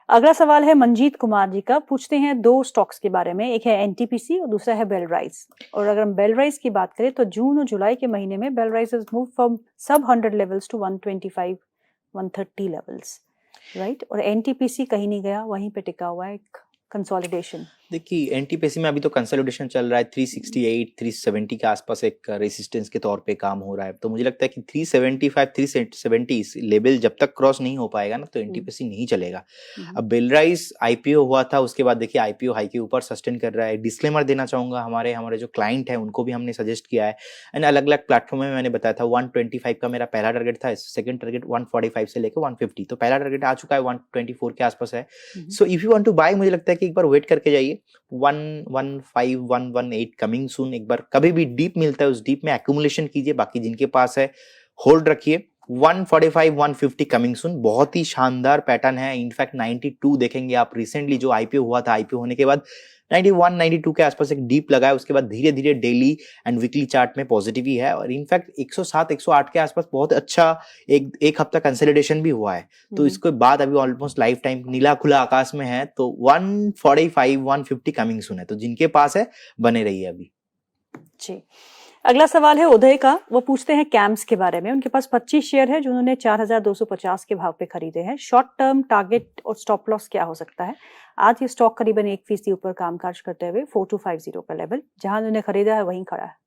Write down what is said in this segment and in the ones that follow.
अगला सवाल है मंजीत कुमार जी का। पूछते हैं दो स्टॉक्स के बारे में, एक है एनटीपीसी और दूसरा है बेलराइज। और अगर हम बेलराइज की बात करें तो जून और जुलाई के महीने में बेलराइज हैज मूव फ्रॉम सब 100 लेवल्स टू 125 130 लेवल्स, राइट। और एनटीपीसी कहीं नहीं गया, वहीं पे टिका हुआ है, एक कंसोलिडेशन। देखिए एनटीपीसी में अभी तो कंसोलिडेशन चल रहा है, 368 370 के आसपास एक रेजिस्टेंस के तौर पे काम हो रहा है। तो मुझे लगता है कि 375 370 इस लेवल जब तक क्रॉस नहीं हो पाएगा ना तो एनटीपीसी नहीं चलेगा। अब बेलराइज आईपीओ हुआ था, उसके बाद देखिए आईपीओ हाई के ऊपर सस्टेन कर रहा है। डिस्क्लेमर देना चाहूंगा, हमारे जो क्लाइंट है उनको भी हमने सजेस्ट किया है एंड अलग अलग प्लेटफॉर्म में मैंने बताया था 125 का मेरा पहला टारगेट था, सेकंड टारगेट 145 से लेकर 150, तो पहला टारगेट आ चुका है 124 के आसपास है। So if you want to buy, मुझे लगता है कि एक बार वेट करके जाइए। 115 118 कमिंग सून। एक बार कभी भी डीप मिलता है उस डीप में एक्यूमुलेशन कीजिए, बाकी जिनके पास है होल्ड रखिए। 145 150 कमिंग सून, बहुत ही शानदार पैटर्न है। इनफैक्ट 92 देखेंगे आप, रिसेंटली जो आईपीओ हुआ था, आईपीओ होने के बाद 91 92 के आसपास एक डीप लगा है, उसके बाद धीरे धीरे डेली एंड वीकली चार्ट में पॉजिटिव ही है। और इनफैक्ट 107 108 के आसपास बहुत अच्छा एक हफ्ता कंसोलिडेशन भी हुआ है। तो इसके बाद अभी ऑलमोस्ट लाइफ टाइम नीला खुला आकाश में है। तो 145 150 कमिंग सून है, तो जिनके पास है बने रहिए अभी जी। अगला सवाल है उदय का। वो पूछते हैं कैम्स के बारे में। उनके पास 25 शेयर है जो उन्होंने 4250 के भाव पे खरीदे हैं। शॉर्ट टर्म टारगेट और स्टॉप लॉस क्या हो सकता है? आज ये स्टॉक करीबन 1% ऊपर कामकाज करते हुए 4250 का लेवल, जहां उन्होंने खरीदा है वहीं खड़ा है।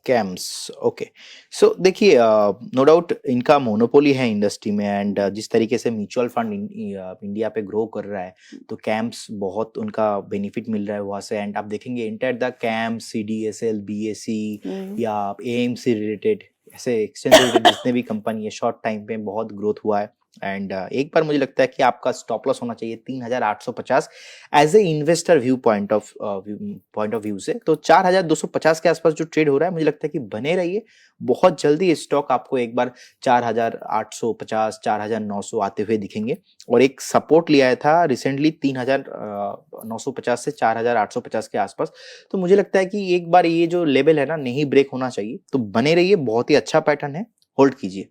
Camps, okay. सो देखिए नो डाउट इनका मोनोपोली है इंडस्ट्री में एंड जिस तरीके से म्यूचुअल फंड इंडिया पे ग्रो कर रहा है तो कैम्स बहुत उनका बेनिफिट मिल रहा है वहाँ से। एंड आप देखेंगे entire the camps, CDSL, BSE या एएमसी रिलेटेड ऐसे एक्सचेंज रिलेटेड जितने भी कंपनी है शॉर्ट टाइम पे बहुत ग्रोथ हुआ है। एंड एक बार मुझे लगता है कि आपका स्टॉप लॉस होना चाहिए 3850 as a investor view point of view से। तो 4250 के आसपास जो ट्रेड हो रहा है मुझे लगता है कि बने रहिए। बहुत जल्दी स्टॉक आपको एक बार 4850 4900 आते हुए दिखेंगे। और एक सपोर्ट लिया था रिसेंटली 3950 से 4850 के आसपास। तो मुझे लगता है कि एक बार ये जो लेवल है ना नहीं ब्रेक होना चाहिए, तो बने रहिए। बहुत ही अच्छा पैटर्न है, होल्ड कीजिए।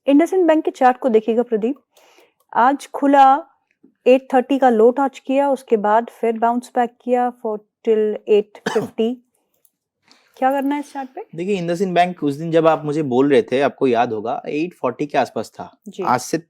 इंडसइंड बैंक के चार्ट को देखिएगा प्रदीप। आज खुला 830 का लो टच किया, उसके बाद फिर बाउंस बैक किया फॉर टिल 850। क्या करना है इस चार्ट पे? देखिए इंडसइंड बैंक उस दिन जब आप मुझे बोल रहे थे, आपको याद होगा 840 के आसपास था आज से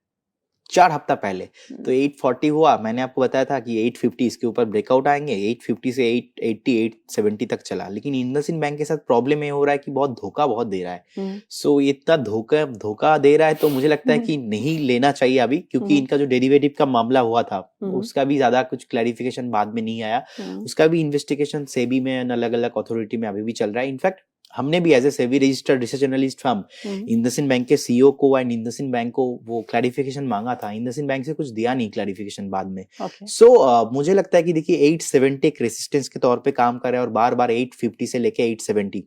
4 हफ्ता पहले। तो 840 हुआ, मैंने आपको बताया था कि 850 इसके ऊपर ब्रेकआउट आएंगे। 850 से 880 870 तक चला। लेकिन इंडसइंड बैंक के साथ प्रॉब्लम ये हो रहा है कि धोखा बहुत दे रहा है। सो इतना धोखा दे रहा है तो मुझे लगता है कि नहीं लेना चाहिए अभी, क्योंकि इनका जो डेरिवेटिव का मामला हुआ था उसका भी ज्यादा कुछ क्लैरिफिकेशन बाद में नहीं आया। उसका भी इन्वेस्टिगेशन सेबी में अलग अलग अथॉरिटी में अभी भी चल रहा है। इनफैक्ट हमने भी as a SEBI registered research analyst firm IndusInd bank के सीईओ को एंड इंडसइंड बैंक को वो क्लैरिफिकेशन मांगा था। इंडसइंड बैंक से कुछ दिया नहीं क्लैरिफिकेशन बाद में। सो मुझे लगता है कि देखिए 870 एक रेसिस्टेंस के तौर पे काम कर रहा है और बार बार 850 से लेके 870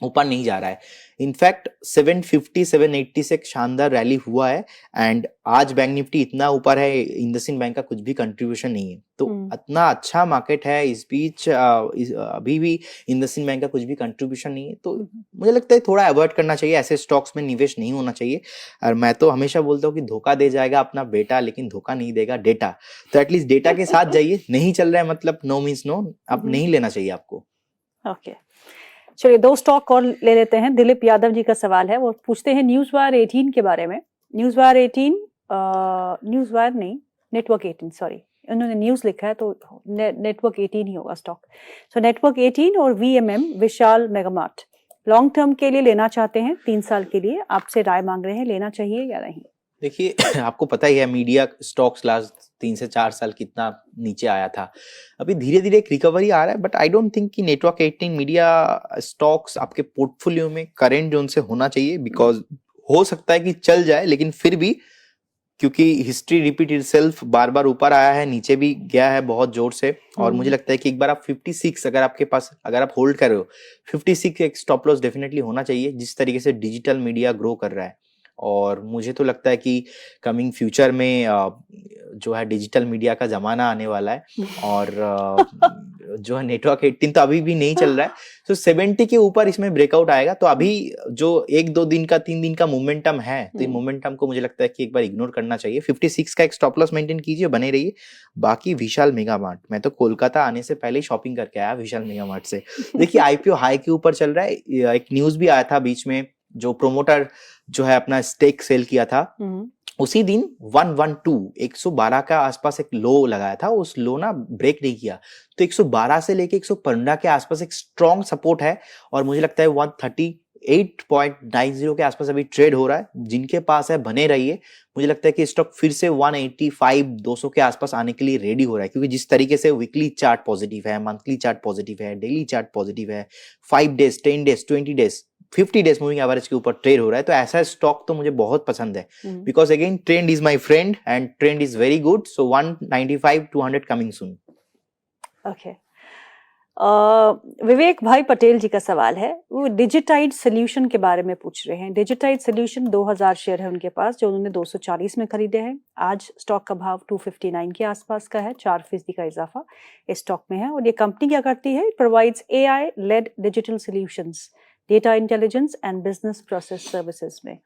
ऊपर नहीं जा रहा है। इनफैक्ट 750 780 से एक शानदार रैली हुआ है। एंड आज बैंक निफ्टी इतना ऊपर है, इंडसइंड बैंक का कुछ भी कंट्रीब्यूशन नहीं है। तो इतना अच्छा मार्केट है इस बीच अभी भी इंडसइंड बैंक का कुछ भी कंट्रीब्यूशन नहीं है। तो मुझे लगता है थोड़ा अवॉइड करना चाहिए, ऐसे स्टॉक्स में निवेश नहीं होना चाहिए। और मैं तो हमेशा बोलता हूँ कि धोखा दे जाएगा अपना बेटा, लेकिन धोखा नहीं देगा डेटा। तो एटलीस्ट डेटा के साथ जाइए। नहीं चल रहा है मतलब नो मीन्स नो, अब नहीं लेना चाहिए आपको। ओके, चलिए दो स्टॉक और ले लेते हैं। दिलीप यादव जी का सवाल है। वो पूछते हैं न्यूज वायर 18 के बारे में। न्यूज वायर 18 न्यूज वायर नहीं, नेटवर्क 18, सॉरी, उन्होंने न्यूज लिखा है तो नेटवर्क 18 ही होगा स्टॉक। सो नेटवर्क 18 और वीएमएम विशाल मेगामार्ट लॉन्ग टर्म के लिए लेना चाहते हैं, 3 साल के लिए। आपसे राय मांग रहे हैं, लेना चाहिए या नहीं? देखिए आपको पता ही है मीडिया स्टॉक्स लास्ट 3 से 4 साल कितना नीचे आया था। अभी धीरे धीरे एक रिकवरी आ रहा है, बट आई डोंट थिंक कि नेटवर्क 18 मीडिया स्टॉक्स आपके पोर्टफोलियो में करेंट जोन से होना चाहिए। बिकॉज हो सकता है कि चल जाए, लेकिन फिर भी क्योंकि हिस्ट्री रिपीट इटसेल्फ, बार बार ऊपर आया है नीचे भी गया है बहुत जोर से। और मुझे लगता है कि एक बार आप 56 अगर आपके पास, अगर आप होल्ड कर रहे हो 56 एक स्टॉप लॉस डेफिनेटली होना चाहिए, जिस तरीके से डिजिटल मीडिया ग्रो कर रहा है। और मुझे तो लगता है कि कमिंग फ्यूचर में जो है डिजिटल मीडिया का जमाना आने वाला है। और जो है नेटवर्क 18 तो अभी भी नहीं चल रहा है, तो 70 के ऊपर इसमें ब्रेकआउट आएगा। तो अभी जो 1-2 दिन का 3 दिन का मोमेंटम है, तो ये मोमेंटम को मुझे लगता है कि एक बार इग्नोर करना चाहिए। 56 का एक स्टॉप लॉस मेंटेन कीजिए, बने रहिए। बाकी विशाल मेगा मार्ट, मैं तो कोलकाता आने से पहले ही शॉपिंग करके आया विशाल मेगा मार्ट से। देखिए आईपीओ हाई के ऊपर चल रहा है। एक न्यूज भी आया था बीच में, जो प्रोमोटर जो है अपना स्टेक सेल किया था, उसी दिन 112 के आसपास एक लो लगाया था, उस लो ना ब्रेक नहीं किया, तो 112 से लेके 115 के आसपास एक स्ट्रॉन्ग सपोर्ट है। और मुझे लगता है 138.90 के आसपास अभी ट्रेड हो रहा है। जिनके पास है बने रहिए। मुझे लगता है कि स्टॉक फिर से 185-200 के आसपास आने के लिए रेडी हो रहा है, क्योंकि जिस तरीके से वीकली चार्ट पॉजिटिव है, मंथली चार्ट पॉजिटिव है, डेली चार्ट पॉजिटिव है, 5 days, 10 days, 20 days, 50 days moving average के ऊपर ट्रेड हो रहा है, तो ऐसा स्टॉक तो मुझे बहुत पसंद है। Because again trend is my friend and trend is very good. So 195-200 coming soon. Okay, Vivek भाई पटेल जी का सवाल है, वो डिजिटाइड सोल्यूशन के बारे में पूछ रहे हैं। डिजिटाइड सोल्यूशन 2000 शेयर है उनके पास, जो उन्होंने 240 में खरीदे हैं। आज स्टॉक का भाव 259 के आसपास का है, 4% का इजाफा इस स्टॉक में है। और ये कंपनी क्या करती है? Provides AI led digital solutions, data intelligence and business process services में।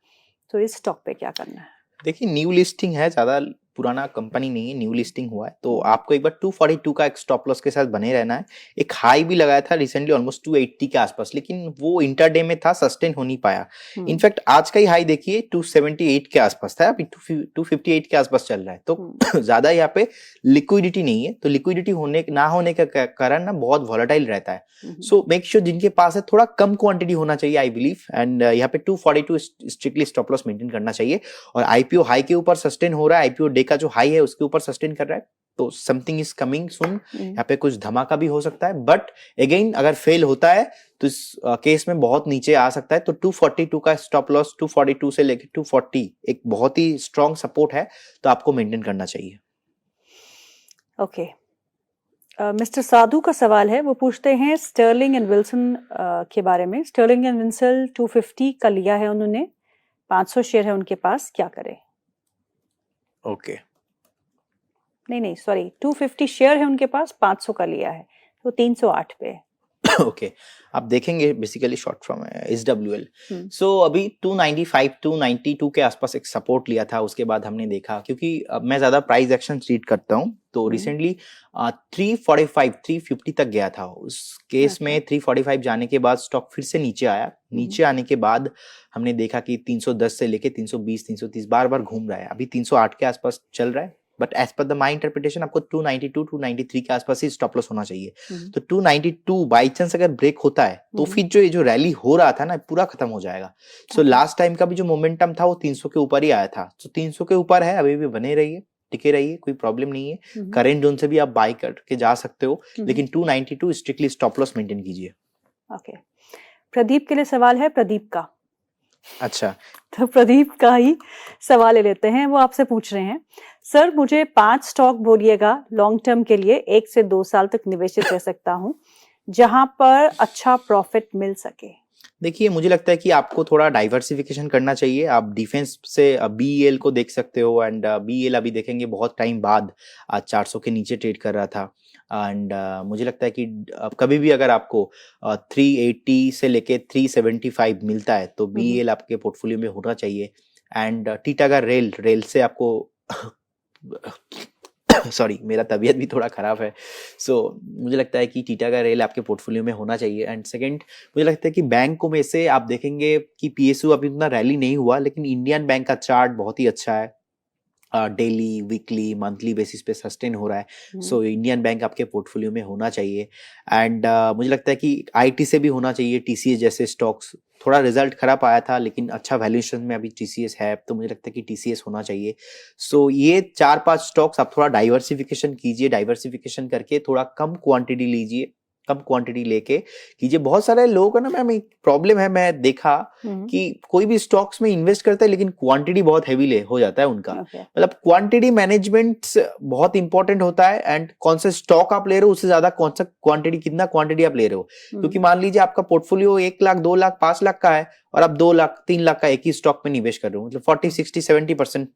तो इस स्टॉक पे क्या करना है? देखिए न्यू लिस्टिंग है, ज्यादा पुराना कंपनी नहीं है, न्यू लिस्टिंग हुआ है, तो आपको एक बार 242 का एक स्टॉप लॉस के साथ बने रहना है। एक हाई भी लगाया था रिसेंटली ऑलमोस्ट 280 के आसपास, लेकिन वो इंटरडे में था, सस्टेन हो नहीं पाया। इनफैक्ट आज का ही हाई देखिए 278 के आसपास था, अभी 258 के आसपास चल रहा है। तो ज्यादा यहाँ पे लिक्विडिटी नहीं है, तो लिक्विडिटी होने ना होने का कारण ना बहुत वॉलेटाइल रहता है। सो मेक श्योर जिनके पास है थोड़ा कम क्वांटिटी होना चाहिए आई बिलीव, एंड यहाँ पे 242 स्ट्रिक्टली स्टॉप लॉस मेंटेन करना चाहिए। और आईपीओ हाई के ऊपर सस्टेन हो रहा है, आईपीओ डे का जो हाई है उसके ऊपर सस्टेन कर रहा है, तो समथिंग इज कमिंग सून। यहाँ पे कुछ धमाका भी हो सकता है, बट अगेन अगर फेल होता है तो इस केस में बहुत नीचे आ सकता है। तो 242 का स्टॉप लॉस, 242 से लेकर 240 एक बहुत ही स्ट्रॉन्ग सपोर्ट है, तो आपको मेंटेन करना चाहिए। ओके, मिस्टर साधु का सवाल है, वो पूछते हैं स्टर्लिंग एंड विल्सन के बारे में। स्टर्लिंग एंड विल्सन 250 का लिया है उन्होंने, 500 शेयर है उनके पास, क्या करें? ओके नहीं सॉरी, 250 शेयर है उनके पास, 500 का लिया है, तो 308 पे है। ओके आप देखेंगे बेसिकली शॉर्ट फ्रॉम SWL। सो अभी 295 292 के आसपास एक सपोर्ट लिया था, उसके बाद हमने देखा, क्योंकि मैं ज्यादा प्राइस एक्शन रीड करता हूं, तो रिसेंटली 345 350 तक गया था। उस केस में 345 जाने के बाद स्टॉक फिर से नीचे आया। नीचे आने के बाद हमने देखा कि 310 से लेके 320 330 बार बार घूम रहा है, अभी 308 के आसपास चल रहा है। But as per the my interpretation आपको 292 293 के आसपास ही स्टॉप लॉस होना चाहिए। तो 292 बाई चांस अगर ब्रेक होता है तो फिर जो ये जो रैली हो रहा था ना पूरा खत्म हो जाएगा। सो लास्ट टाइम का भी जो मोमेंटम था वो 300 के ऊपर ही आया था। तो 300 के ऊपर है, अभी भी बने रहिए, टिके रहिए, कोई प्रॉब्लम नहीं है। करेंट जोन से भी आप बाई करके जा सकते हो, लेकिन 292 स्ट्रिक्टली स्टॉप लॉस मेंटेन कीजिए। ओके, प्रदीप के लिए सवाल है, प्रदीप का। अच्छा, तो प्रदीप का ही सवाल ले लेते हैं। वो आपसे पूछ रहे हैं, सर मुझे 5 स्टॉक बोलिएगा लॉन्ग टर्म के लिए 1 से 2 साल तक निवेशित रह सकता हूं, जहां पर अच्छा प्रॉफिट मिल सके। देखिए मुझे लगता है कि आपको थोड़ा डाइवर्सिफिकेशन करना चाहिए। आप डिफेंस से BEL को देख सकते हो, एंड BEL अभी देखेंगे बहुत टाइम बाद आज 400 के नीचे ट्रेड कर रहा था। एंड मुझे लगता है कि कभी भी अगर आपको 380 से लेके 375 मिलता है तो BEL आपके पोर्टफोलियो में होना चाहिए। एंड टीटागढ़ रेल से आपको सॉरी मेरा तबीयत भी थोड़ा खराब है, सो मुझे लगता है कि टीटागढ़ रेल आपके पोर्टफोलियो में होना चाहिए। एंड सेकंड मुझे लगता है कि बैंकों में से आप देखेंगे कि PSU अभी उतना रैली नहीं हुआ, लेकिन इंडियन बैंक का चार्ट बहुत ही अच्छा है, डेली वीकली मंथली बेसिस पे सस्टेन हो रहा है। सो इंडियन बैंक आपके पोर्टफोलियो में होना चाहिए। एंड मुझे लगता है कि IT से भी होना चाहिए, TCS जैसे स्टॉक्स। थोड़ा रिजल्ट खराब आया था लेकिन अच्छा वैल्यूएशन में अभी TCS है, तो मुझे लगता है कि TCS होना चाहिए। सो ये 4-5 स्टॉक्स आप थोड़ा डाइवर्सिफिकेशन कीजिए, डाइवर्सिफिकेशन करके थोड़ा कम क्वांटिटी लीजिए, कम क्वांटिटी लेके कीजिए। बहुत सारे लोगों का ना मैम एक प्रॉब्लम है, मैं देखा कि कोई भी स्टॉक्स में इन्वेस्ट करता है लेकिन क्वांटिटी बहुत हेवी हो जाता है उनका। मतलब क्वांटिटी मैनेजमेंट बहुत इंपॉर्टेंट होता है, एंड कौन सा स्टॉक आप ले रहे हो उससे ज्यादा कौन सा क्वांटिटी, कितना क्वांटिटी आप ले रहे हो। क्योंकि मान लीजिए आपका पोर्टफोलियो 1 लाख 2 लाख 5 लाख का है और आप 2 लाख 3 लाख का एक ही स्टॉक में निवेश कर रहे हो, मतलब 40 60 70%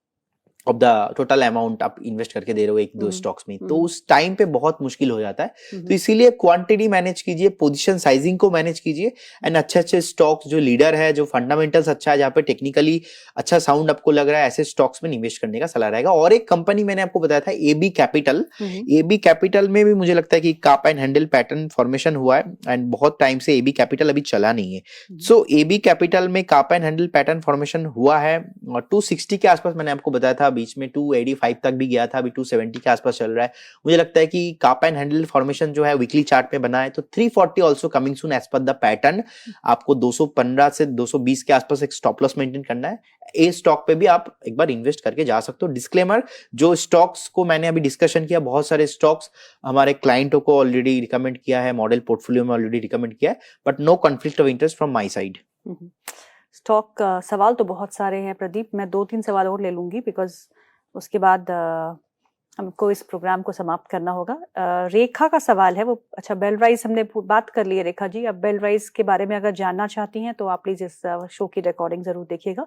ऑफ द टोटल अमाउंट आप इन्वेस्ट करके दे रहे हो एक दो स्टॉक्स में, तो उस टाइम पे बहुत मुश्किल हो जाता है। तो इसीलिए क्वांटिटी मैनेज कीजिए, पोजीशन साइजिंग को मैनेज कीजिए, एंड अच्छे अच्छे स्टॉक्स जो लीडर है, जो फंडामेंटल्स अच्छा है, जहाँ पे टेक्निकली अच्छा साउंड आपको लग रहा है, ऐसे स्टॉक्स में इन्वेस्ट करने का सलाह रहेगा। और एक कंपनी मैंने आपको बताया था AB कैपिटल, AB कैपिटल में भी मुझे लगता है कि काप एंड हैंडल पैटर्न फॉर्मेशन हुआ है, एंड बहुत टाइम से AB कैपिटल अभी चला नहीं है। सो AB कैपिटल में काप एंड हैंडल पैटर्न फॉर्मेशन हुआ है, और 260 के आसपास मैंने आपको बताया था, बीच में 285 तक भी गया था, अभी 270 के आसपास चल रहा है। मुझे लगता है कि काप एंड हैंडल फॉर्मेशन जो है वीकली चार्ट में बना है, तो 340 also coming soon as per the pattern. आपको 215 से 220 के आसपास एक स्टॉप लॉस मेंटेन करना है। ए स्टॉक पे भी आप एक बार इन्वेस्ट करके जा सकते हो। डिस्क्लेमर, जो स्टॉक्स को मैंने अभी डिस्कशन किया, बहुत सारे स्टॉक्स हमारे क्लाइंटों को ऑलरेडी रिकमेंड किया है, मॉडल पोर्टफोलियो में ऑलरेडी रिकमेंड किया है, but no conflict of interest from my side. Stock सवाल तो बहुत सारे हैं प्रदीप, मैं 2-3 सवाल और ले लूंगी, बिकॉज उसके बाद हमको इस प्रोग्राम को समाप्त करना होगा। रेखा का सवाल है वो, अच्छा बेल राइज हमने बात कर ली है रेखा जी, अब बेल राइज के बारे में अगर जानना चाहती हैं तो आप प्लीज इस शो की रिकॉर्डिंग जरूर देखिएगा,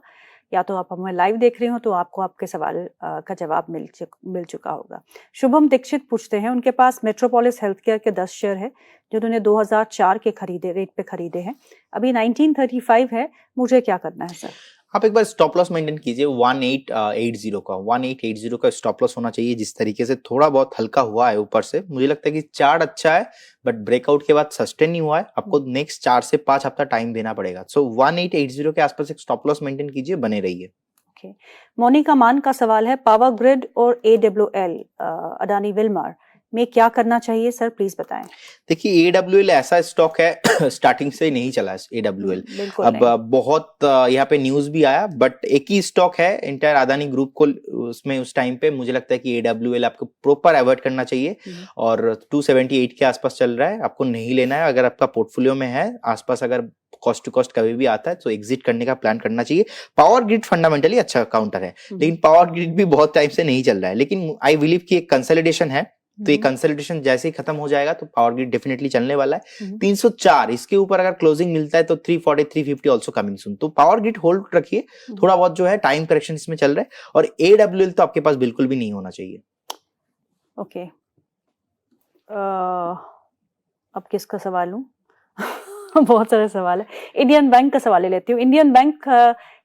या तो आप हमें लाइव देख रहे हो तो आपको आपके सवाल का जवाब मिल चुका होगा। शुभम दीक्षित पूछते हैं, उनके पास मेट्रोपोलिस हेल्थ केयर के 10 शेयर है जो उन्होंने 2004 के रेट पे खरीदे हैं, अभी 1935 है, मुझे क्या करना है सर? आप एक बार स्टॉप लॉस मेंटेन कीजिए 1880 का, 1880 का स्टॉप लॉस होना चाहिए। जिस तरीके से थोड़ा बहुत हल्का हुआ है ऊपर से, मुझे लगता है कि चार्ट अच्छा है, बट ब्रेकआउट के बाद सस्टेन नहीं हुआ है, आपको नेक्स्ट 4 से 5 हफ्ता टाइम देना पड़ेगा। सो 1880 के आसपास एक स्टॉप लॉस मेंटेन कीजिए, बने रहिए। ओके, मोनिका मान का सवाल है, पावर ग्रिड और AWL अडानी विल्मर में क्या करना चाहिए सर, प्लीज बताएं। देखिए AWL ऐसा स्टॉक है स्टार्टिंग से नहीं चला है AWL, अब बहुत यहाँ पे न्यूज भी आया, बट एक ही स्टॉक है इंटायर अदानी ग्रुप को, उसमें उस टाइम पे मुझे लगता है कि AWL आपको प्रॉपर अवॉइड करना चाहिए, और 278 के आसपास चल रहा है, आपको नहीं लेना है। अगर आपका पोर्टफोलियो में है आसपास, अगर कॉस्ट टू कॉस्ट कभी भी आता है तो एग्जिट करने का प्लान करना चाहिए। पावर ग्रिड फंडामेंटली अच्छा काउंटर है, लेकिन पावर ग्रिड भी बहुत टाइम से नहीं चल रहा है, लेकिन आई बिलीव कि एक कंसोलिडेशन है, तो ये कंसोलिडेशन जैसे ही खत्म हो जाएगा तो पावर ग्रिड डेफिनेटली चलने वाला है। 304 इसके ऊपर अगर क्लोजिंग मिलता है तो 340 350 आल्सो कमिंग सून, तो पावर ग्रिड होल्ड रखिए, थोड़ा बहुत जो है टाइम करेक्शन इसमें चल रहा है, और AWL तो आपके पास बिल्कुल भी नहीं होना चाहिए। ओके, अब किसका सवाल लूं? बहुत सारे सवाल है। इंडियन बैंक का सवाल ले लेती हूँ। इंडियन बैंक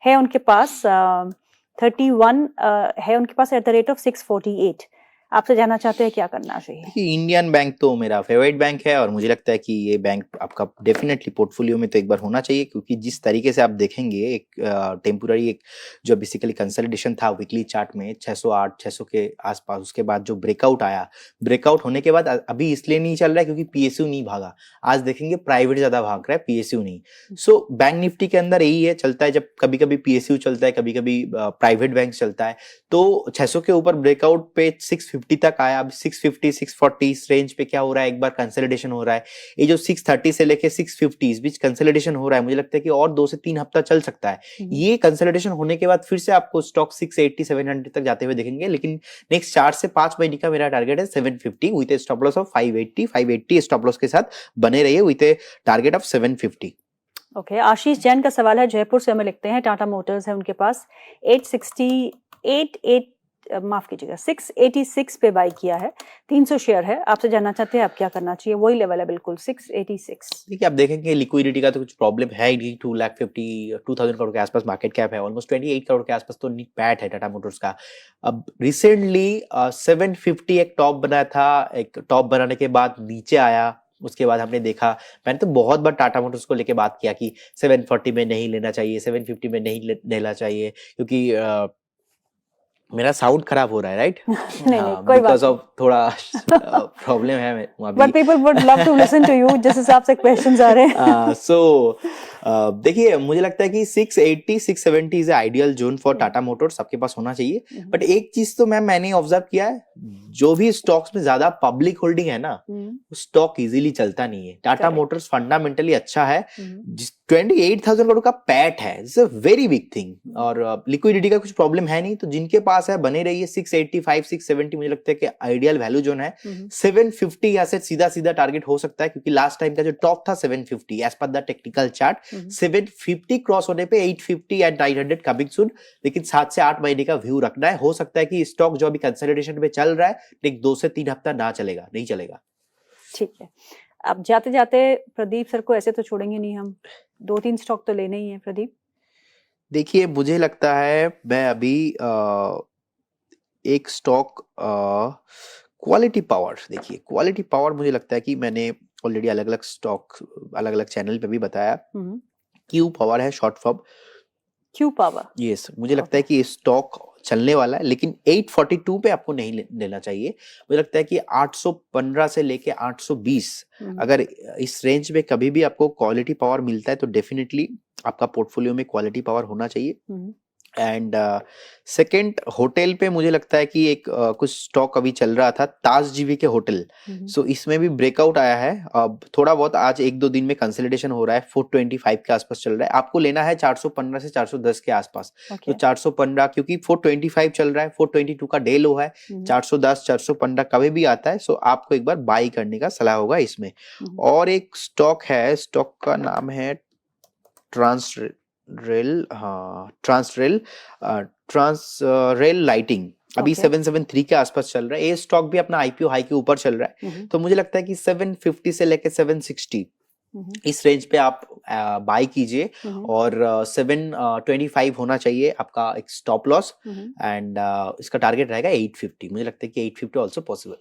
है उनके पास 31 है उनके पास एट द रेट ऑफ 648, आपसे जानना चाहते हैं क्या करना चाहिए। इंडियन बैंक तो मेरा फेवरेट बैंक है, और मुझे लगता है कि ये बैंक आपका डेफिनेटली पोर्टफोलियो में तो एक बार होना चाहिए, क्योंकि जिस तरीके से आप देखेंगे एक टेम्पोररी एक जो बेसिकली कंसोलिडेशन था वीकली चार्ट में 608 600 के आसपास, उसके बाद जो ब्रेकआउट आया, ब्रेकआउट होने के बाद अभी इसलिए नहीं चल रहा है क्योंकि PSU नहीं भागा, आज देखेंगे प्राइवेट ज्यादा भाग रहा है, PSU नहीं। सो बैंक निफ्टी के अंदर यही है, चलता है, जब कभी कभी PSU चलता है, कभी कभी प्राइवेट बैंक चलता है, तो 600 के ऊपर ब्रेकआउट पे 650 तक आया, अब 650 640 इस रेंज पे क्या हो रहा है, एक बार कंसोलिडेशन हो रहा है। ये जो 630 से लेके 650 इस बीच कंसोलिडेशन हो रहा है, मुझे लगता है कि और 2 से 3 हफ्ता चल सकता है। ये कंसोलिडेशन होने के बाद फिर से आपको स्टॉक 680 700 तक जाते हुए देखेंगे, लेकिन नेक्स्ट 4 से 5 महीने का मेरा टारगेट है 750 with a stop loss of 580 stop loss के साथ बने रहिए with a target of 750। Okay, Ashish Jain का सवाल है, जयपुर से हमें लिखते हैं, टाटा मोटर्स है उनके पास 686 पे बाई किया है, 300 शेयर है, आपसे जानना चाहते हैं आप क्या करना चाहिए, वही लेवल है बिल्कुल 686। देखिए आप देखेंगे लिक्विडिटी का तो कुछ प्रॉब्लम है ही, 2,50,000 करोड़ के आसपास मार्केट कैप है, ऑलमोस्ट 28 करोड़ के आसपास तो नीट पैट है टाटा मोटर्स का। अब रिसेंटली 750 एक टॉप बना था, एक टॉप बनाने के बाद नीचे आया, उसके बाद हमने देखा, मैंने तो बहुत बार टाटा मोटर्स को लेके बात किया कि 740 में नहीं लेना चाहिए, 750 में नहीं लेना चाहिए, क्योंकि मेरा साउंड खराब हो रहा है, राइट? नहीं, कोई बात बिकॉज ऑफ थोड़ा प्रॉब्लम है, but people would love to listen to you, जिस हिसाब से क्वेश्चंस आ रहे हैं। सो देखिए मुझे लगता है कि 680 670 is ideal zone for Tata Motors, आपके पास होना चाहिए। बट एक चीज तो मैंने ऑब्जर्व किया है, जो भी स्टॉक्स में ज्यादा पब्लिक होल्डिंग है ना, स्टॉक इजीली चलता नहीं है। टाटा मोटर्स फंडामेंटली अच्छा है, 28,000 करोड़ का पैट है, it's a very big thing, और लिक्विडिटी का कुछ प्रॉब्लम है नहीं, तो जिनके पास पास है बने रहिए 685 670 मुझे लगता है कि आइडियल वैल्यू जोन है। 750 यहाँ से सीधा सीधा टारगेट हो सकता है क्योंकि लास्ट टाइम का जो टॉप था 750 as per the technical chart. 750 cross होने पे 850 एंड 900 कमिंग सून, लेकिन 7 से 8 महीने का व्यू रखना है। हो सकता है कि स्टॉक जो अभी कंसोलिडेशन में चल रहा है लेकिन 2 से 3 हफ्ता नहीं चलेगा। ठीक है, अब जाते जाते प्रदीप सर को ऐसे तो छोड़ेंगे नहीं हम, 2-3 स्टॉक तो लेने ही है प्रदीप। देखिए मुझे लगता है मैं अभी एक स्टॉक क्वालिटी पावर, देखिए क्वालिटी पावर मुझे लगता है कि मैंने ऑलरेडी अलग अलग स्टॉक अलग अलग चैनल पे भी बताया। क्यू पावर है short form, Q power, yes मुझे लगता है कि ये स्टॉक चलने वाला है लेकिन 842 पे आपको नहीं लेना चाहिए। मुझे लगता है कि 815 से लेके 820 अगर इस रेंज में कभी भी आपको क्वालिटी पावर मिलता है तो डेफिनेटली आपका पोर्टफोलियो में क्वालिटी पावर होना चाहिए। एंड सेकंड होटल पे मुझे लगता है कि एक कुछ स्टॉक अभी चल रहा था ताज जीवी के होटल, सो इसमें भी ब्रेकआउट आया है। अब थोड़ा बहुत आज 1-2 दिन में कंसोलिडेशन हो रहा है, 425 के आसपास चल रहा है। आपको लेना है 415 से 410 के आसपास। तो 415 क्योंकि 425 चल रहा है, 422 का डे लो है, 410 415 कभी भी आता है, सो आपको एक बार बाई करने का सलाह होगा इसमें। और एक स्टॉक है, स्टॉक का नाम है ट्रांसरेल लाइटिंग, अभी 773 के आसपास चल रहा है। ये स्टॉक भी अपना आईपीओ हाई के ऊपर चल रहा है। तो मुझे लगता है कि 750 से लेके 760 इस रेंज पे आप बाय कीजिए और 725 होना चाहिए आपका एक स्टॉप लॉस एंड इसका टारगेट रहेगा 850। मुझे लगता है कि 850 ऑल्सो पॉसिबल।